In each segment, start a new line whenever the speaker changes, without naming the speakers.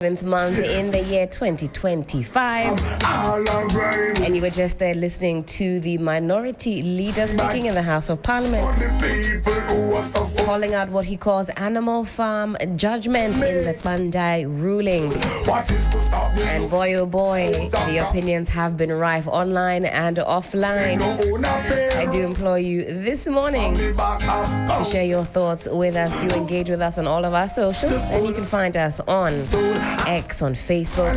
7th month in the year 2025, and you were just there listening to the minority leader speaking in the House of Parliament, calling out what he calls animal farm judgment in the Bandai ruling. And boy oh boy, the opinions have been rife online and offline. I do implore you this morning to share your thoughts with us. Do engage with us on all of our socials, and you can find us on X, on Facebook,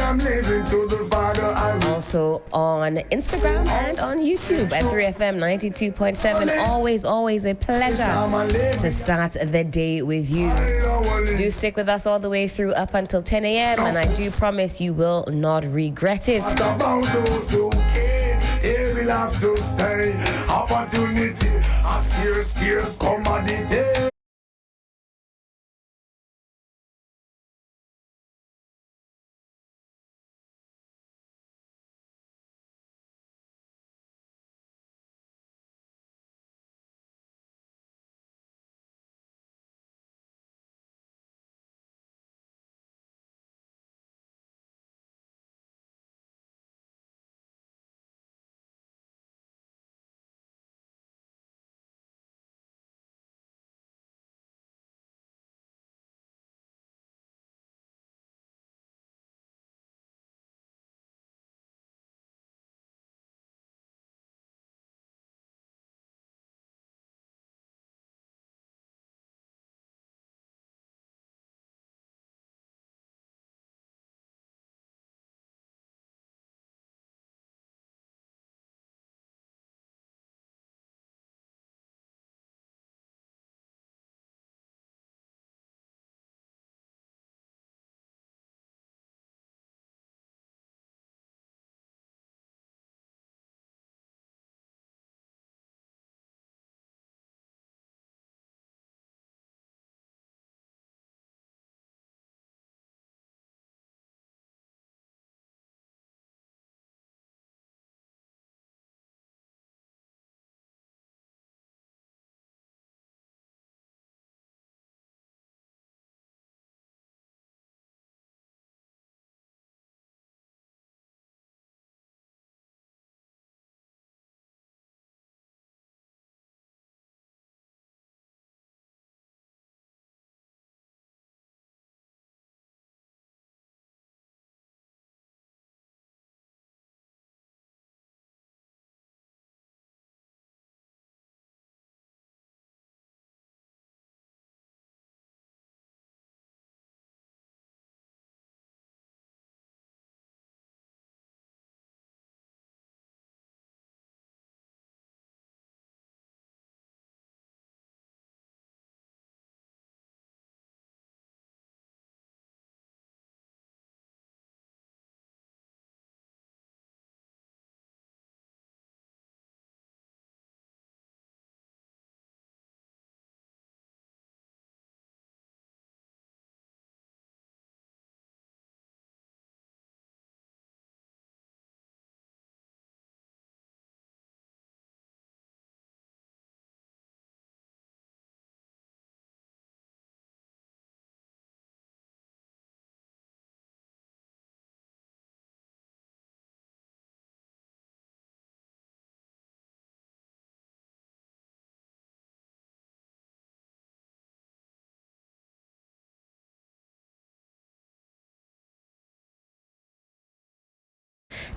also on Instagram and on YouTube at 3FM 92.7. Always a pleasure to start the day with you. Do stick with us all the way through up until 10 a.m. and I do promise you will not regret it. Opportunity, a scarce commodity.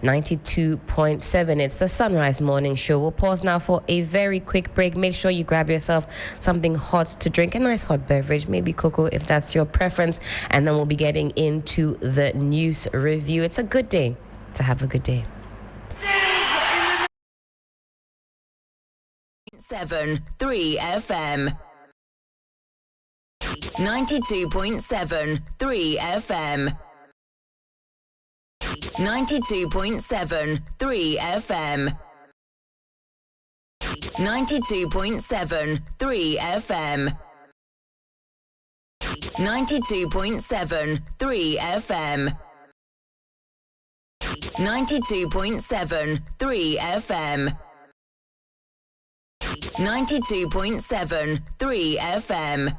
.7. It's the Sunrise Morning Show. We'll pause now for a very quick break. Make sure you grab yourself something hot to drink, a nice hot beverage, maybe cocoa if that's your preference, and then we'll be getting into the news review. It's a good day to have a good day.
7.3 FM 92.7 3 FM 92.7 3 FM 92.7 3 FM 92.7 3 FM 92.7 3 FM 92.7 3 FM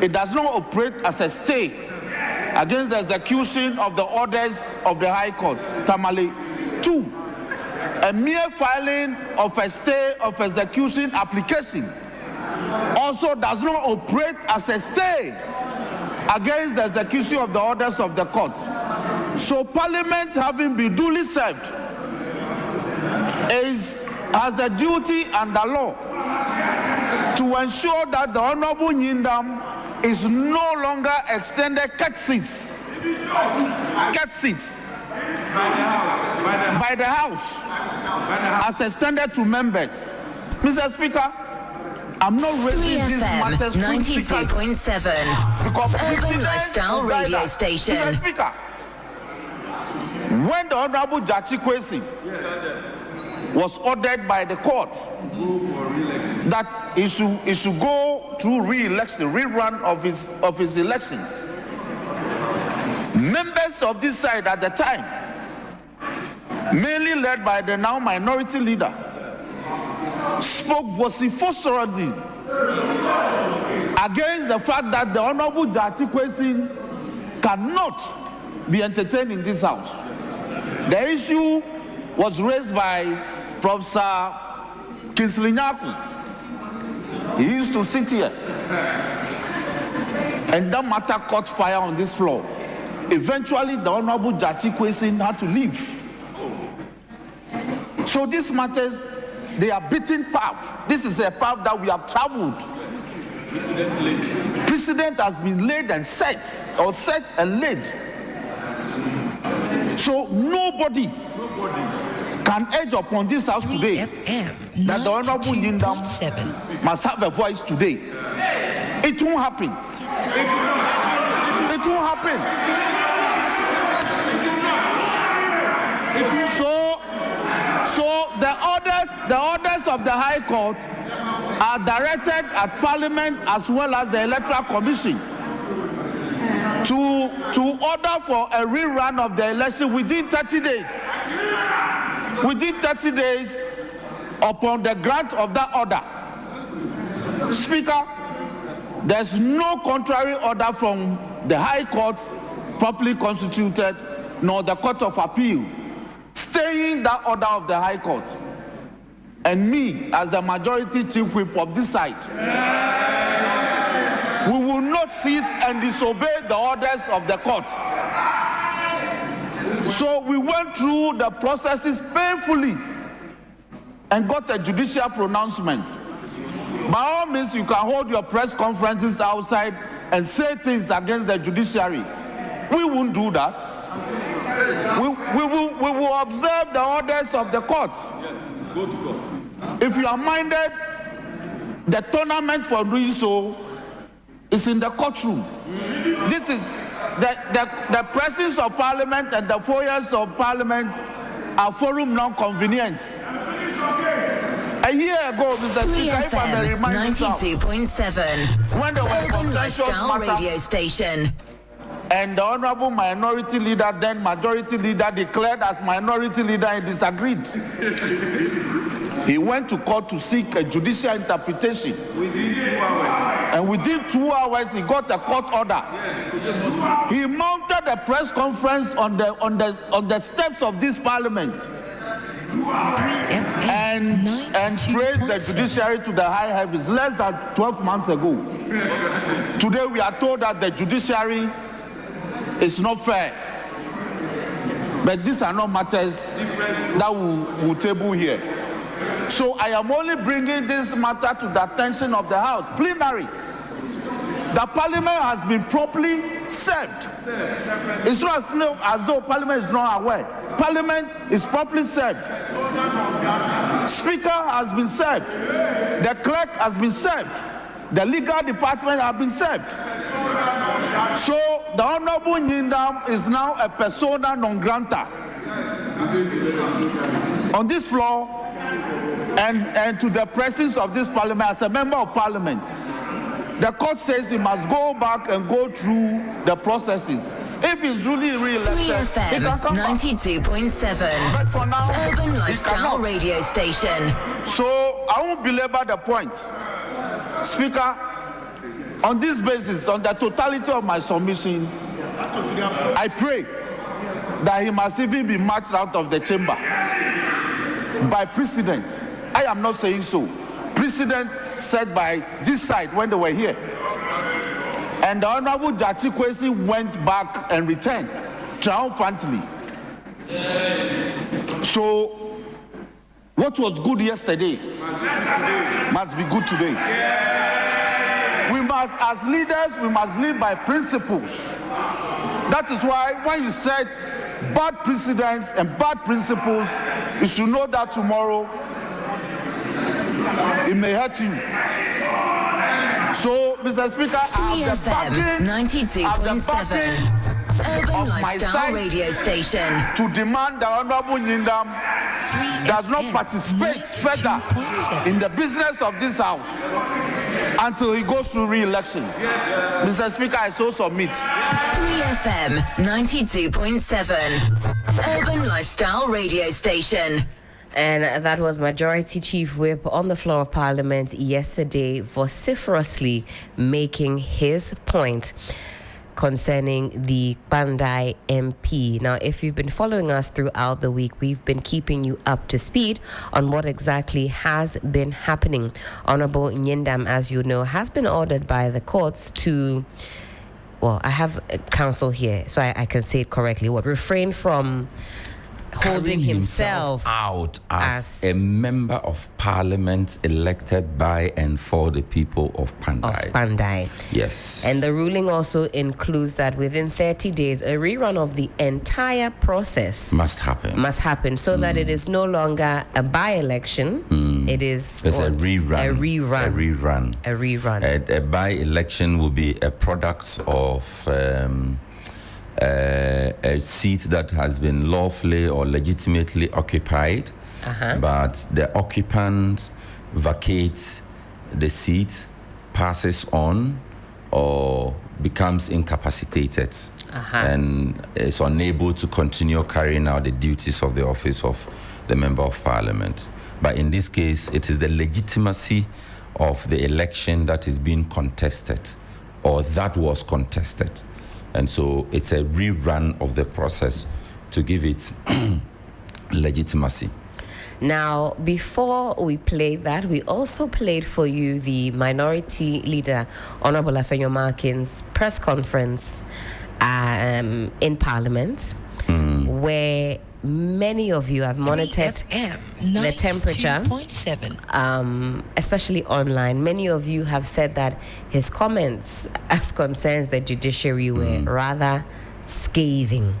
It does not operate as a stay against the execution of the orders of the High Court, Tamale. 2, a mere filing of a stay of execution application also does not operate as a stay against the execution of the orders of the court. So Parliament, having been duly served, has the duty and the law to ensure that the Honorable Nyindam is no longer extended cut seats by the House as extended to members. Mr. Speaker, I'm not raising these matters
92.7 Urban Lifestyle Radio Station.
Mr. Speaker, when the Honorable Jachi Kwesi was ordered by the court that he should go through rerun of his elections, members of this side at the time, mainly led by the now minority leader, spoke vociferously against the fact that the Honorable Jachi Kwesi cannot be entertained in this house. The issue was raised by Professor Kinsley Nyaku. He used to sit here, and that matter caught fire on this floor. Eventually, the Honorable Jachi Kwesi had to leave. So these matters, they are beaten path. This is a path that we have traveled. Precedent has been laid and set and laid. So nobody can edge upon this house today that the Honorable Nyindam must have a voice today. It won't happen. It won't happen. So the orders of the High Court are directed at Parliament as well as the Electoral Commission to order for a rerun of the election within 30 days. Within 30 days upon the grant of that order. Speaker, there's no contrary order from the High Court, properly constituted, nor the Court of Appeal, staying that order of the High Court. And me, as the majority chief whip of this side, we will not sit and disobey the orders of the courts. So we went through the processes painfully and got a judicial pronouncement. By all means, you can hold your press conferences outside and say things against the judiciary. We won't do that. We will observe the orders of the court.
Yes, go to court.
If you are minded, the tournament for doing so is in the courtroom. This is the presence of Parliament and the foyers of Parliament are forum non-convenience. A year ago, Mr. Speaker, if I may remind you,
92.7
when there were
Urban Lifestyle Radio Station,
and the Honorable Minority Leader, then Majority Leader, declared as Minority Leader and disagreed. He went to court to seek a judicial interpretation.
Within 2 hours.
And within 2 hours, he got a court order. He mounted a press conference on the steps of this Parliament and praised the judiciary to the high heavens less than 12 months ago. Today, we are told that the judiciary is not fair. But these are not matters that we will table here. So I am only bringing this matter to the attention of the House. Plenary. The Parliament has been properly served. It's not as though Parliament is not aware. Parliament is properly served. Speaker has been served. The clerk has been served. The legal department has been served. So the Honorable Nyindam is now a persona non grata on this floor and to the presence of this Parliament as a member of Parliament. The court says he must go back and go through the processes. If he's duly re-elected, he can come
92.7
back. But for now,
Urban Lifestyle Radio Station.
So I won't belabor the point. Speaker, On this basis, on the totality of my submission, I pray that he must even be marched out of the chamber by precedent. I am not saying so. Precedent set by this side when they were here. And the Honorable Jachi Kwesi went back and returned triumphantly. So, what was good yesterday must be good today. We must, as leaders, we must live by principles. That is why when you set bad precedents and bad principles, you should know that tomorrow it may hurt you. So, Mr. Speaker, I have the backing,
92.7 Urban
of my
Lifestyle
side
Radio Station
to demand that Honorable Nyindam does not participate further in the business of this house until he goes to re-election. Mr. Speaker, I so submit.
3FM 92.7 Urban Lifestyle Radio Station.
And that was Majority Chief Whip on the floor of Parliament yesterday, vociferously making his point concerning the Bandai MP. Now, if you've been following us throughout the week, we've been keeping you up to speed on what exactly has been happening. Honorable Nyindam, as you know, has been ordered by the courts to, well, I have counsel here, so I can say it correctly, refrain from holding himself
out as a member of parliament elected by and for the people of Pandai. Yes.
And the ruling also includes that within 30 days, a rerun of the entire process
must happen
so that it is no longer a by-election. It is
a rerun. A by-election will be a product of a seat that has been lawfully or legitimately occupied, but the occupant vacates the seat, passes on, or becomes incapacitated and is unable to continue carrying out the duties of the office of the Member of Parliament. But in this case, it is the legitimacy of the election that is being contested, or that was contested. And so it's a rerun of the process to give it legitimacy.
Now, before we played that, we also played for you the Minority Leader, Honorable Afenyo Markin's press conference in Parliament, where many of you have monitored the temperature, especially online. Many of you have said that his comments as concerns the judiciary were rather scathing.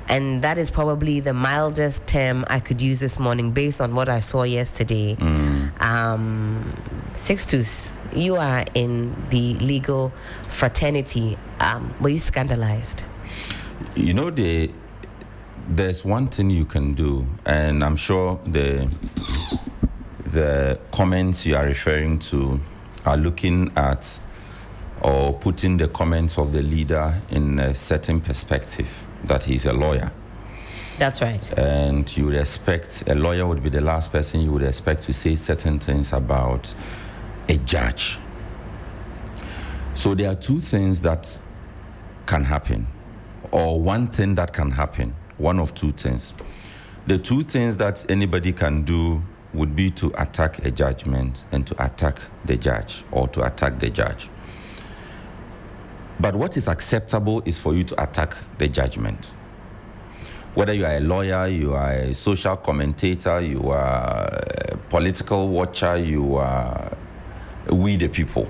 And that is probably the mildest term I could use this morning based on what I saw yesterday. Sixtus, you are in the legal fraternity. Were you scandalized?
You know, there's one thing you can do, and I'm sure the comments you are referring to are looking at or putting the comments of the leader in a certain perspective, that he's a lawyer.
That's right.
And you would expect, a lawyer would be the last person you would expect to say certain things about a judge. So there are two things that can happen, or one thing that can happen. One of two things. The two things that anybody can do would be to attack a judgment and to attack the judge, or to attack the judge. But what is acceptable is for you to attack the judgment. Whether you are a lawyer, you are a social commentator, you are a political watcher, you are we the people.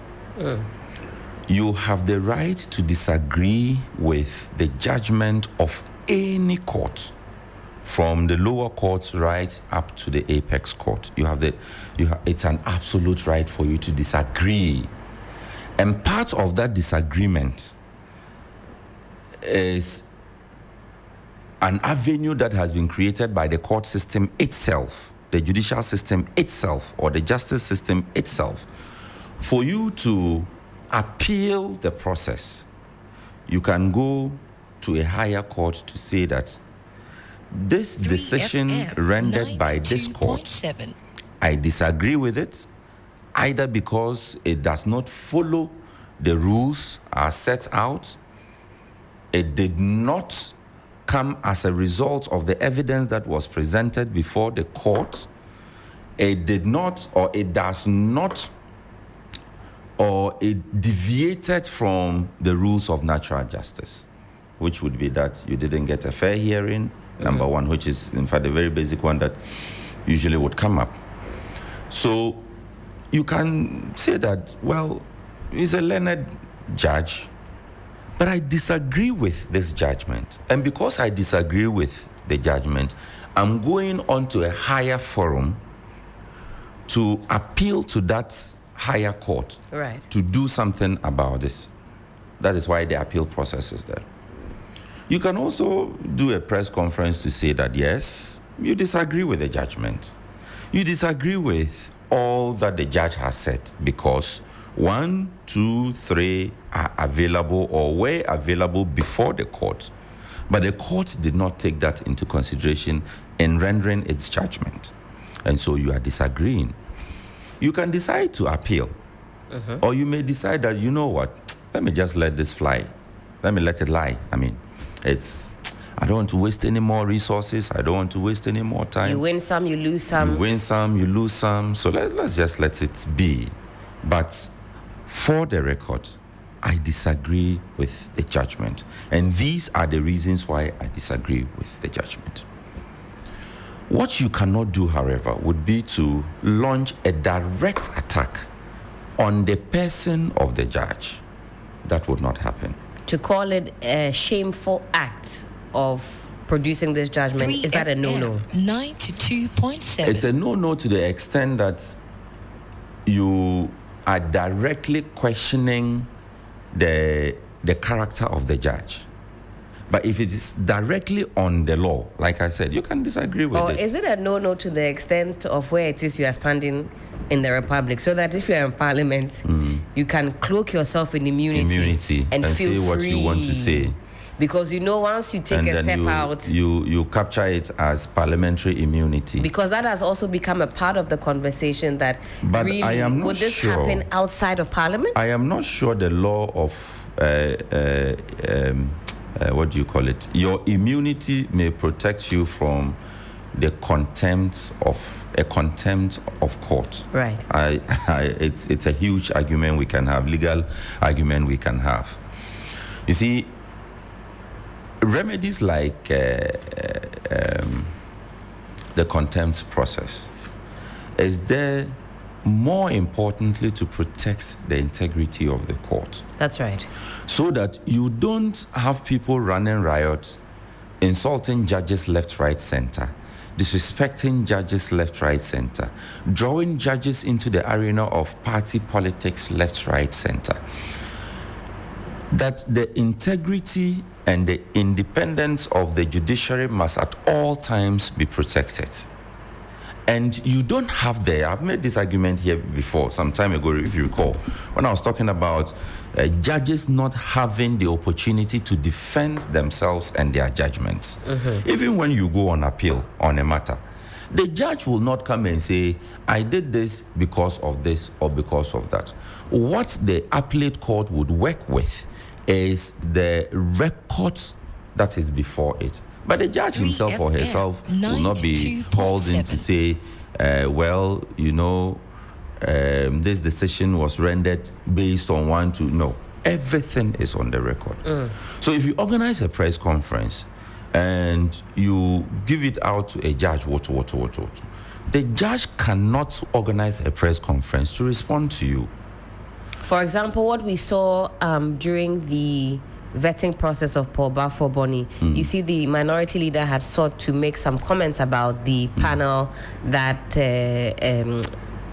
You have the right to disagree with the judgment of any court, from the lower courts right up to the apex court. It's an absolute right for you to disagree. And part of that disagreement is an avenue that has been created by the court system itself, the judicial system itself, or the justice system itself, for you to appeal the process. You can go to a higher court to say that this decision rendered by this court, I disagree with it, either because it does not follow the rules are set out. It did not come as a result of the evidence that was presented before the court. It did not, or it does not, or it deviated from the rules of natural justice, which would be that you didn't get a fair hearing, number one, which is, in fact, the very basic one that usually would come up. So you can say that, well, he's a learned judge, but I disagree with this judgment. And because I disagree with the judgment, I'm going on to a higher forum to appeal to that higher court to do something about this. That is why the appeal process is there. You can also do a press conference to say that, yes, you disagree with the judgment. You disagree with all that the judge has said because 1, 2, 3 are available or were available before the court. But the court did not take that into consideration in rendering its judgment. And so you are disagreeing. You can decide to appeal. Or you may decide that, you know what, let me just let this fly. Let me let it lie. I mean, I don't want to waste any more resources. I don't want to waste any more time.
You win some, you lose some.
You win some, you lose some. So let's just let it be. But for the record, I disagree with the judgment. And these are the reasons why I disagree with the judgment. What you cannot do, however, would be to launch a direct attack on the person of the judge. That would not happen.
To call it a shameful act of producing this judgment, is that a no-no?
92.7.
It's a no-no to the extent that you are directly questioning the character of the judge. But if it is directly on the law, like I said, you can disagree with it.
Or is it a no-no to the extent of where it is you are standing in the Republic, so that if you're in Parliament, you can cloak yourself in immunity and feel
say what
free.
You want to say?
Because you know once you take a step out...
You capture it as parliamentary immunity.
Because that has also become a part of the conversation that
but
really,
I am not
would this
sure,
happen outside of Parliament?
I am not sure the law of... what do you call it? Your immunity may protect you from the contempt of court.
Right.
It's a huge argument we can have, legal argument we can have. You see, remedies like the contempt process is there more importantly to protect the integrity of the court.
That's right.
So that you don't have people running riots, insulting judges left, right, center, disrespecting judges left, right, center, drawing judges into the arena of party politics left, right, center. That the integrity and the independence of the judiciary must at all times be protected. And you don't have I've made this argument here before, some time ago, if you recall, when I was talking about judges not having the opportunity to defend themselves and their judgments. Even when you go on appeal on a matter, the judge will not come and say, I did this because of this or because of that. What the appellate court would work with is the records that is before it. But the judge himself or herself will not be called in to say, well, you know, this decision was rendered based on 1, 2. No, everything is on the record. So if you organize a press conference and you give it out to a judge, the judge cannot organize a press conference to respond to you.
For example, what we saw during the vetting process of Paul Bafo-Boni, you see the minority leader had sought to make some comments about the panel that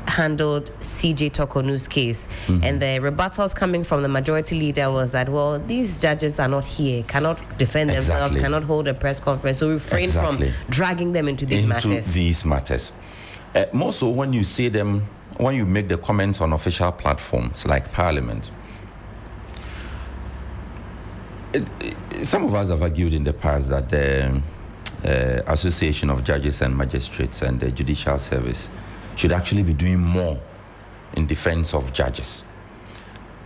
handled CJ Tokonu's case. And the rebuttals coming from the majority leader was that, well, these judges are not here, cannot defend themselves, cannot hold a press conference, so refrain from dragging them into these matters.
More so when you say them, when you make the comments on official platforms like Parliament. Some of us have argued in the past that the Association of Judges and Magistrates and the Judicial Service should actually be doing more in defense of judges.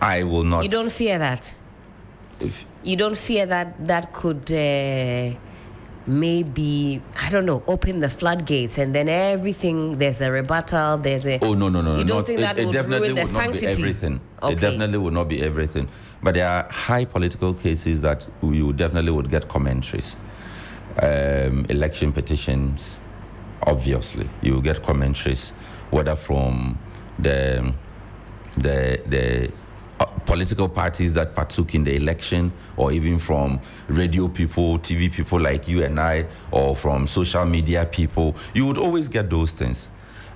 I will not.
You don't fear that? You don't fear that could maybe, I don't know, open the floodgates and then everything, there's a rebuttal, there's a...
Oh, no.
You don't think that would
definitely
ruin the
would not
sanctity?
be everything.
Okay.
It definitely would not be everything. But there are high political cases that you definitely would get commentaries. Election petitions, obviously. You will get commentaries, whether from the political parties that partook in the election, or even from radio people, TV people like you and I, or from social media people. You would always get those things.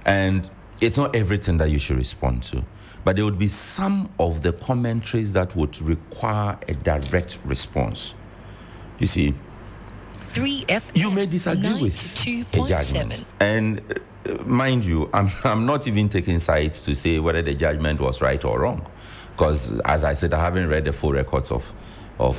And it's not everything that you should respond to. But there would be some of the commentaries that would require a direct response. You see,
3FM,
you may disagree with a judgment. And mind you, I'm not even taking sides to say whether the judgment was right or wrong. Because, as I said, I haven't read the full records of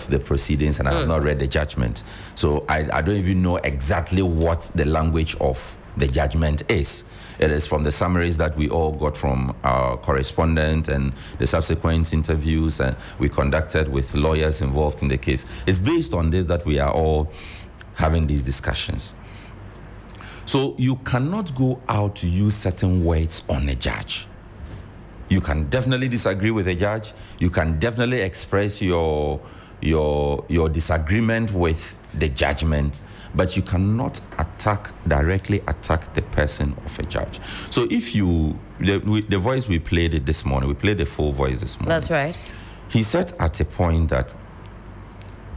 the proceedings, and I have not read the judgment. So I don't even know exactly what the language of the judgment is. It is from the summaries that we all got from our correspondent and the subsequent interviews and we conducted with lawyers involved in the case. It's based on this that we are all having these discussions. So you cannot go out to use certain words on a judge. You can definitely disagree with a judge. You can definitely express your disagreement with the judgment, but you cannot directly attack the person of a judge. So if the voice we played it this morning, we played the full voice this morning.
That's right.
He said at a point that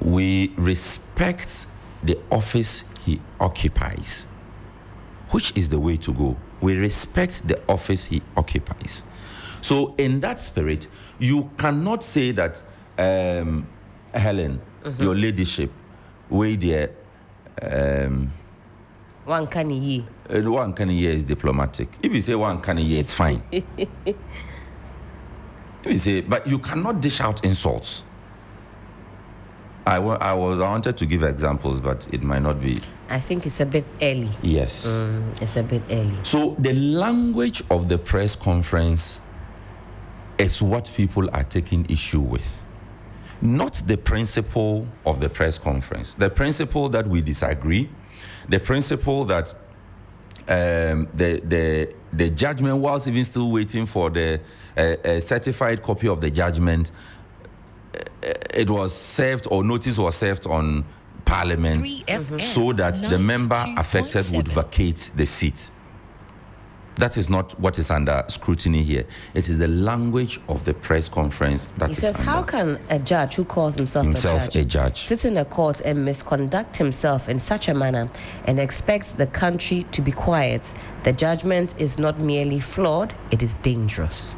we respect the office he occupies, which is the way to go. We respect the office he occupies. So in that spirit, you cannot say that, Helen, your ladyship, wait there.
One can ye.
One can ye is diplomatic. If you say one can ye, it's fine. If you say, but you cannot dish out insults. I wanted to give examples, but it might not be.
I think it's a bit early.
Yes.
It's a bit early.
So the language of the press conference is what people are taking issue with. Not the principle of the press conference. The principle that we disagree, the principle that the judgment, whilst even still waiting for the certified copy of the judgment, it was served, or notice was served on Parliament, so that the member affected would vacate the seat. That is not what is under scrutiny here. It is the language of the press conference that is.
He says, how can a judge who calls himself a judge sit in a court and misconduct himself in such a manner and expects the country to be quiet? The judgment is not merely flawed, it is dangerous.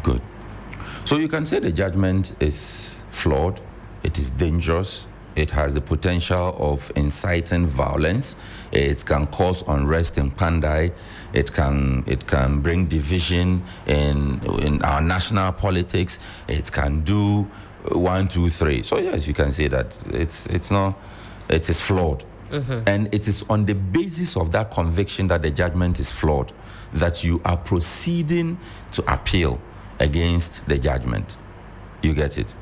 Good. So you can say the judgment is flawed, it is dangerous, it has the potential of inciting violence, it can cause unrest in Pandai, it can bring division in our national politics, it can do 1, 2, 3. So yes, you can say that it is flawed. And it is on the basis of that conviction that the judgment is flawed that you are proceeding to appeal against the judgment. You get it?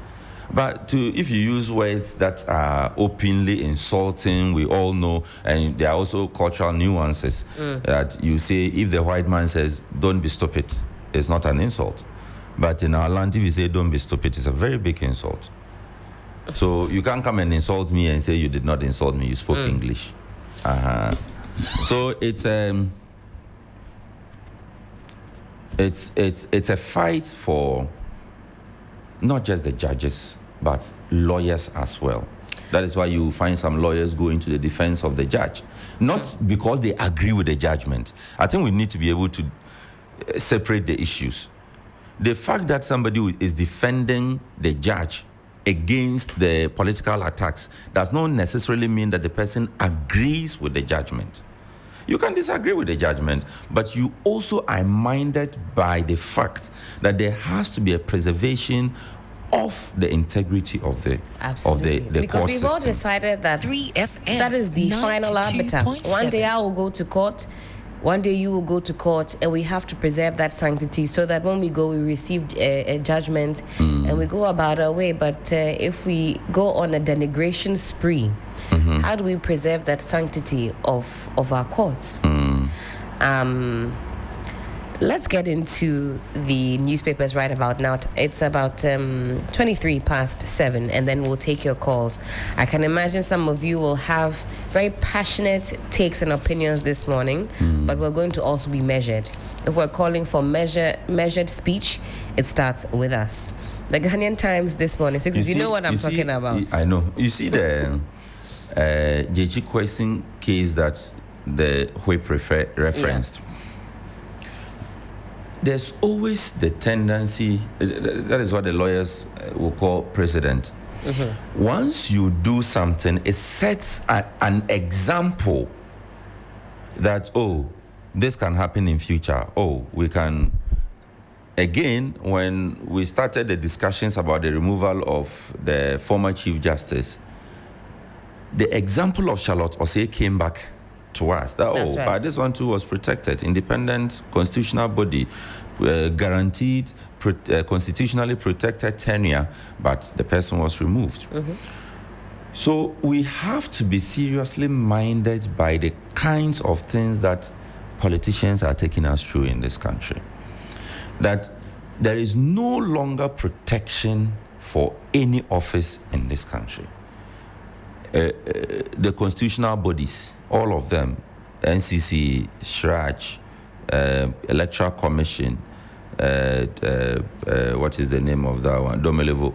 But if you use words that are openly insulting, we all know, and there are also cultural nuances, that you say, if the white man says, don't be stupid, it's not an insult. But in our land, if you say, don't be stupid, it's a very big insult. So you can't come and insult me and say you did not insult me, you spoke English. So it's a fight for not just the judges, but lawyers as well. That is why you find some lawyers going to the defense of the judge. Not because they agree with the judgment. I think we need to be able to separate the issues. The fact that somebody is defending the judge against the political attacks does not necessarily mean that the person agrees with the judgment. You can disagree with the judgment, but you also are minded by the fact that there has to be a preservation of the integrity of the
because
court
we've
system.
all decided that
3FM,
that is the final arbiter. One day I will go to court One day you will go to court, and we have to preserve that sanctity so that when we go, we receive a judgment and we go about our way. But if we go on a denigration spree, how do we preserve that sanctity of our courts? Let's get into the newspapers right about now. It's about 23 past 7, and then we'll take your calls. I can imagine some of you will have very passionate takes and opinions this morning, but we're going to also be measured. If we're calling for measured speech, it starts with us. The Ghanaian Times this morning, you know what I'm talking about.
I know. You see the J.G. Kwesing case that the whip referenced. Yeah. There's always the tendency, that is what the lawyers will call precedent. Once you do something, it sets an example that, this can happen in future. We can. Again, when we started the discussions about the removal of the former Chief Justice, the example of Charlotte Osei came back to us that right. But this one too was protected, independent constitutional body, guaranteed constitutionally protected tenure, but the person was removed. So we have to be seriously minded by the kinds of things that politicians are taking us through in this country. That there is no longer protection for any office in this country. The constitutional bodies, all of them, NCC, SHRAJ, Electoral Commission, what is the name of that one? Domelevo.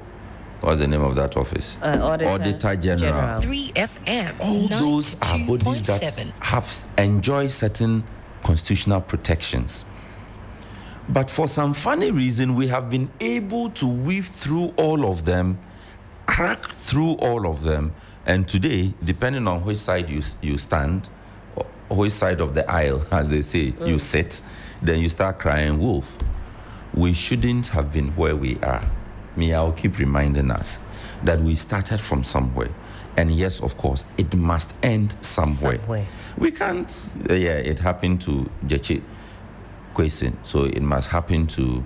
What's the name of that office? Auditor General.
3FM.
All those are bodies that have enjoyed certain constitutional protections. But for some funny reason, we have been able to weave through all of them, crack through all of them, and today, depending on which side you stand, or which side of the aisle, as they say, you sit, then you start crying wolf. We shouldn't have been where we are. I'll keep reminding us that we started from somewhere. And yes, of course, it must end somewhere. We can't, it happened to J.G. Kwesing, so it must happen to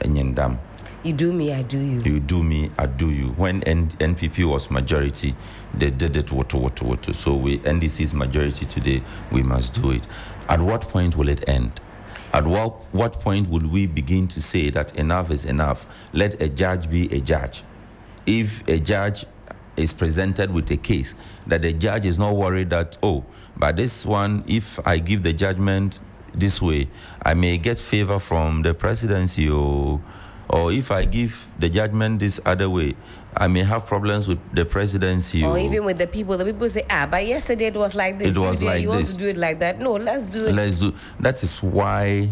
Nyendam.
You do me, I do you.
You do me, I do you. When NPP was majority, they did it woto. So NDC's majority today, we must do it. At what point will it end? At what point would we begin to say that enough is enough? Let a judge be a judge. If a judge is presented with a case, that the judge is not worried that, but this one, if I give the judgment this way, I may get favor from the presidency, or if I give the judgment this other way, I may have problems with the presidency.
Or even with the people. The people say, but yesterday it was like this.
It was like
you want to do it like that? No, let's do it.
That is why,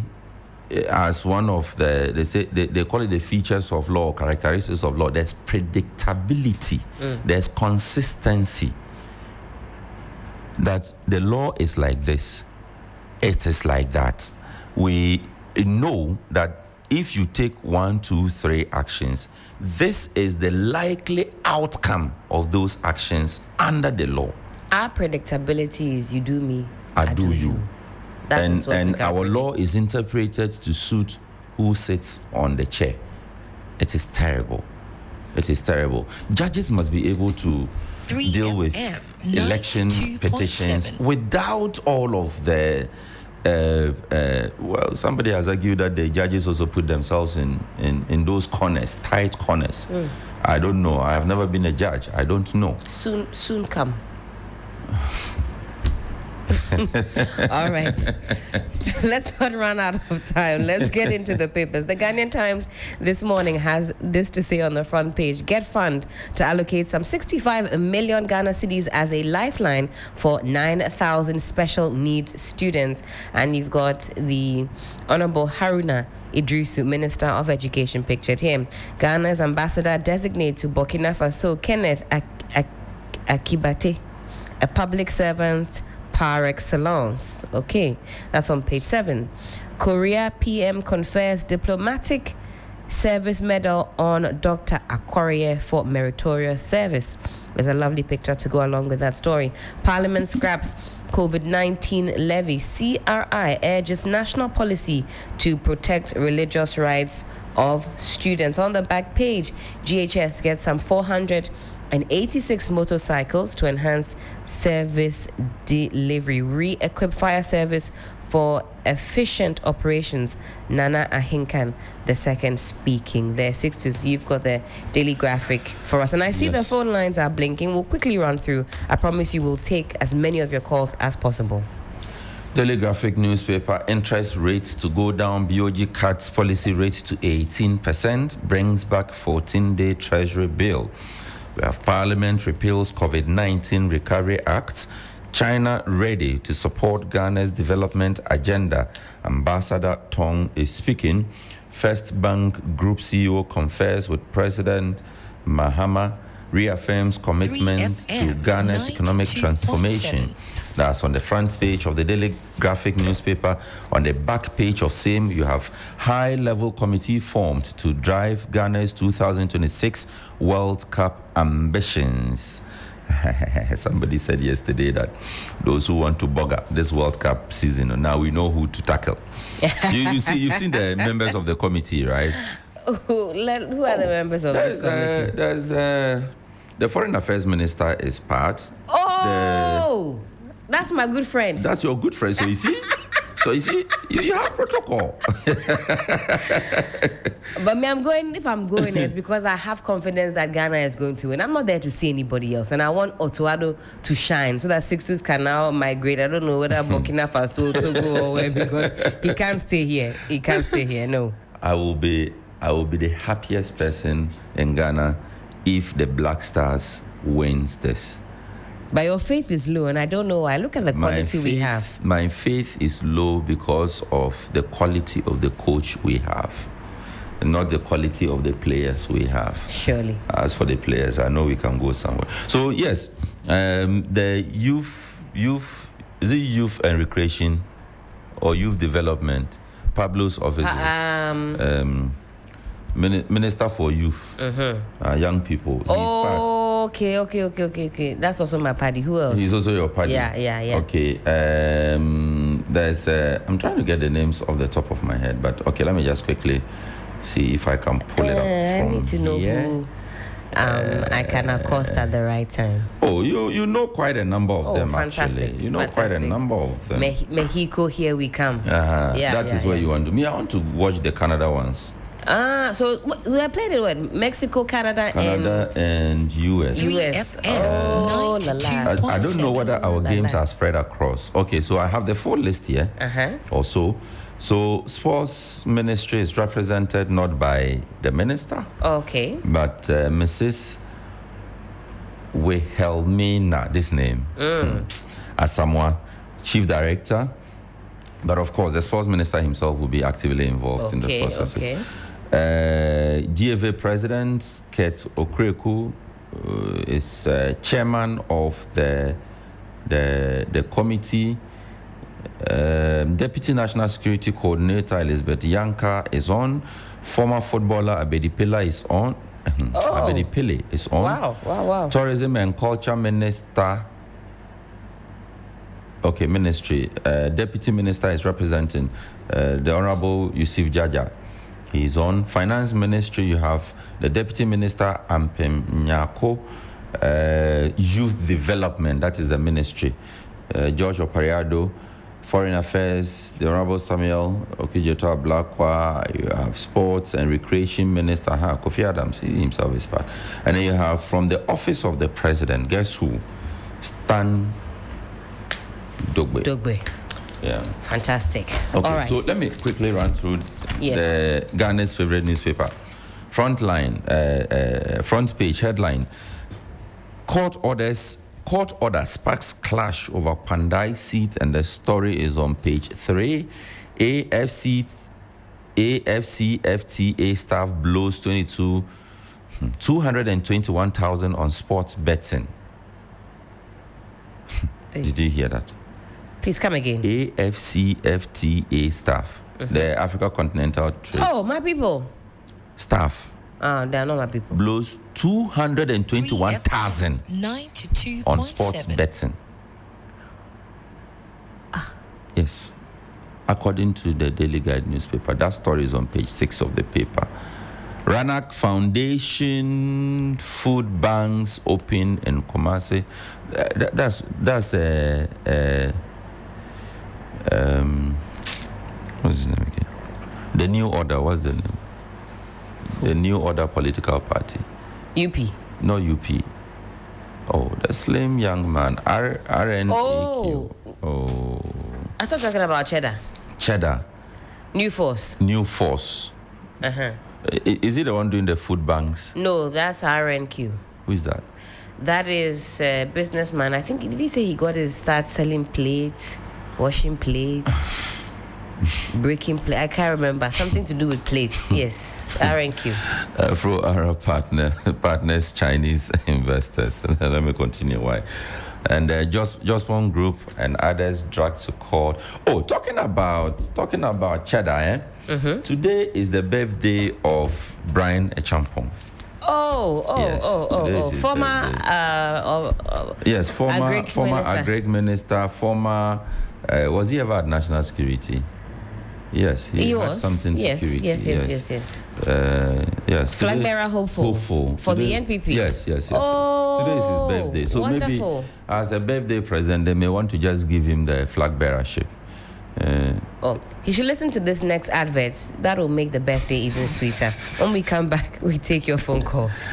as one of they call it the features of law, characteristics of law, there's predictability, there's consistency. That the law is like this, it is like that. We know that if you take 1, 2, 3 actions, this is the likely outcome of those actions under the law.
Our predictability is you do me,
I do you. And our
predict.
Law is interpreted to suit who sits on the chair. It is terrible. It is terrible. Judges must be able to deal with election petitions without all of the somebody has argued that the judges also put themselves in those corners, tight corners. I don't know. I have never been a judge. I don't know.
Soon come. All right. Let's not run out of time. Let's get into the papers. The Ghanaian Times this morning has this to say on the front page: Get fund to allocate some 65 million Ghana cedis as a lifeline for 9,000 special needs students. And you've got the Honorable Haruna Idrisu, Minister of Education, pictured here. Ghana's ambassador designate to Burkina Faso, Kenneth Akibate, a public servant par excellence. Okay, that's on page 7. Korea PM confers diplomatic service medal on Dr. Akwarie for meritorious service. There's a lovely picture to go along with that story. Parliament scraps COVID-19 levy. CRI urges national policy to protect religious rights of students. On the back page, GHS gets some 486 motorcycles to enhance service delivery. Re-equip fire service for efficient operations. Nana Ahinkan II speaking there. 6 you've got the daily graphic for us. And I see the phone lines are blinking. We'll quickly run through. I promise you we'll take as many of your calls as possible.
Daily Graphic newspaper, interest rates to go down. BOG cuts policy rate to 18%, brings back 14-day Treasury bill. We have Parliament repeals COVID-19 Recovery Act. China ready to support Ghana's development agenda. Ambassador Tong is speaking. First Bank Group CEO confers with President Mahama, reaffirms commitment to Ghana's economic transformation. That's on the front page of the Daily Graphic newspaper. On the back page of same, you have high-level committee formed to drive Ghana's 2026 World Cup ambitions. Somebody said yesterday that those who want to bug up this World Cup season, now we know who to tackle. You've seen the members of the committee, right?
Who are the members of this committee?
There's the Foreign Affairs Minister is part.
That's my good friend.
That's your good friend. So you see, you have protocol.
But me, if I'm going, it's because I have confidence that Ghana is going to win. I'm not there to see anybody else. And I want Otuado to shine so that Sixtus can now migrate. I don't know whether Burkina Faso, Togo, or where, because he can't stay here. He can't stay here, no.
I will be the happiest person in Ghana if the Black Stars wins this.
But your faith is low, and I don't know why. Look at the quality we have.
My faith is low because of the quality of the coach we have, and not the quality of the players we have.
Surely.
As for the players, I know we can go somewhere. So yes, the youth, is it youth and recreation or youth development? Pablo's office. Minister for Youth, young people. He's part.
Okay. That's also my party. Who else?
He's also your party.
Yeah.
Okay. There's. I'm trying to get the names off the top of my head, but okay. Let me just quickly see if I can pull it up.
I need to know who I can accost at the right time.
Oh, you know quite a number of them.
Fantastic.
Actually, you know quite a number of them.
Mexico, here we come.
That is where you want to. Me, I want to watch the Canada ones.
So we are playing it with Mexico, Canada
and US.
US. Oh,
I don't know whether our games are spread across. Okay, so I have the full list here. Also, so sports ministry is represented not by the minister.
Okay.
But Mrs. Wilhelmina, this name, Asamoah, chief director. But of course, the sports minister himself will be actively involved in the processes.
Okay.
GFA President Kate Okreku is chairman of the committee. Deputy National Security Coordinator Elizabeth Yanka is on. Former footballer Abedi Pele is on. Abedi Pele is on.
Wow.
Tourism and Culture Minister. Okay, Ministry. Deputy Minister is representing the Honorable Yusuf Jaja. He's on. Finance Ministry, you have the Deputy Minister, Ampem Nyako. Youth Development, that is the ministry. George Opariado. Foreign Affairs, the Honorable Samuel Okijeto Ablakwa. You have Sports and Recreation Minister, Kofi Adams, he himself is back. And then you have from the Office of the President, guess who? Stan Dogbe. Yeah.
Fantastic.
Okay,
all right.
So let me quickly run through the Ghana's favorite newspaper. Front page headline: Court order sparks clash over Pandai seat, and the story is on page 3. AFCFTA staff blows 221,000 on sports betting. Did you hear that?
Please come again.
AFCFTA staff, the Africa Continental Trade.
Oh, my people.
Staff.
They're not my people.
Blows 221,000 on sports betting. Yes. According to the Daily Guide newspaper, that story is on page 6 of the paper. Ranak Foundation food banks open in Kumasi. That's what's his name again? The New Order. What's the name? The New Order political party.
UP.
No UP. Oh, the slim young man. RNAQ.
Oh. I thought you were talking about Cheddar. New Force.
Uh-huh. Is he the one doing the food banks?
No, that's RNQ.
Who is that?
That is a businessman. I think, did he say he got to start selling plates, washing plates, breaking plates? I can't remember. Something to do with plates. Yes, RNQ.
Afro-Arab partners, Chinese investors. Let me continue. Why? And Jospong Group and others dragged to court. Oh, talking about Cheddar, Mm-hmm. Today is the birthday of Brian Echampong.
Former
agric minister, former was he ever at National Security? Yes, he had
was.
Something security.
Yes.
Yes.
Flag bearer hopeful for
today,
the NPP.
Yes.
Oh,
today is his birthday, so
wonderful.
Maybe as a birthday present, they may want to just give him the flag bearership.
He should listen to this next advert. That will make the birthday even sweeter. When we come back, we take your phone calls.